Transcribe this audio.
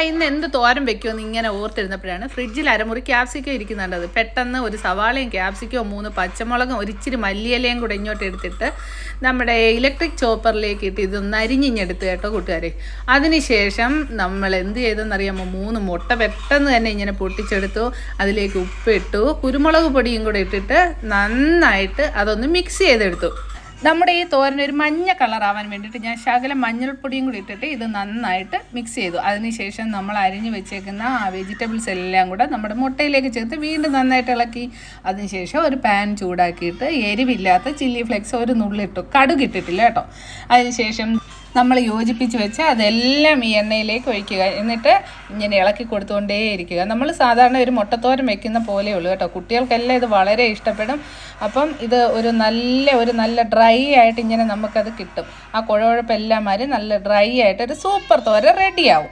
ഇന്ന് എന്ത് തോരൻ വെക്കുമെന്ന് ഇങ്ങനെ ഓർത്തിരുന്നപ്പോഴാണ് ഫ്രിഡ്ജിൽ അരമുറി ക്യാപ്സിക്കം ഇരിക്കുന്നുണ്ടത്. പെട്ടെന്ന് ഒരു സവാളയും ക്യാപ്സിക്കവും 3 പച്ചമുളകും ഒരിച്ചിരി മല്ലിയിലയും കൂടെ ഇങ്ങോട്ട് എടുത്തിട്ട് നമ്മുടെ ഇലക്ട്രിക് ചോപ്പറിലേക്ക് ഇട്ട് ഇതൊന്ന് അരിഞ്ഞിഞ്ഞെടുത്ത് കേട്ടോ കൂട്ടുകാരെ. അതിനുശേഷം നമ്മൾ എന്ത് ചെയ്തെന്നറിയാമോ, 3 മുട്ട പെട്ടെന്ന് തന്നെ ഇങ്ങനെ പൊട്ടിച്ചെടുത്തു. അതിലേക്ക് ഉപ്പിട്ടു, കുരുമുളക് പൊടിയും കൂടെ ഇട്ടിട്ട് നന്നായിട്ട് അതൊന്ന് മിക്സ് ചെയ്തെടുത്തു. നമ്മുടെ ഈ തോരൻ ഒരു മഞ്ഞ കളറാവാൻ വേണ്ടിയിട്ട് ഞാൻ ശകലം മഞ്ഞൾപ്പൊടിയും കൂടി ഇട്ടിട്ട് ഇത് നന്നായിട്ട് മിക്സ് ചെയ്തു. അതിനുശേഷം നമ്മൾ അരിഞ്ഞ് വെച്ചേക്കുന്ന ആ വെജിറ്റബിൾസ് എല്ലാം കൂടെ നമ്മുടെ മുട്ടയിലേക്ക് ചേർത്ത് വീണ്ടും നന്നായിട്ട് ഇളക്കി. അതിനുശേഷം ഒരു പാൻ ചൂടാക്കിയിട്ട് എരിവില്ലാത്ത ചില്ലി ഫ്ലെക്സ് ഒരു നുള്ളിട്ടു, കടുക് ഇട്ടിട്ടില്ല കേട്ടോ. അതിനുശേഷം നമ്മൾ യോജിപ്പിച്ച് വെച്ച് അതെല്ലാം ഈ എണ്ണയിലേക്ക് ഒഴിക്കുക. എന്നിട്ട് ഇങ്ങനെ ഇളക്കി കൊടുത്തുകൊണ്ടേ ഇരിക്കുക. നമ്മൾ സാധാരണ ഒരു മുട്ടത്തോരൻ വെക്കുന്ന പോലെയുള്ളൂ കേട്ടോ. കുട്ടികൾക്കെല്ലാം ഇത് വളരെ ഇഷ്ടപ്പെടും. അപ്പം ഇത് ഒരു നല്ല ഡ്രൈ ആയിട്ട് ഇങ്ങനെ നമുക്കത് കിട്ടും. ആ കുഴവഴപ്പെല്ലാം മാറി നല്ല ഡ്രൈ ആയിട്ട് ഒരു സൂപ്പർ തോരൻ റെഡിയാവും.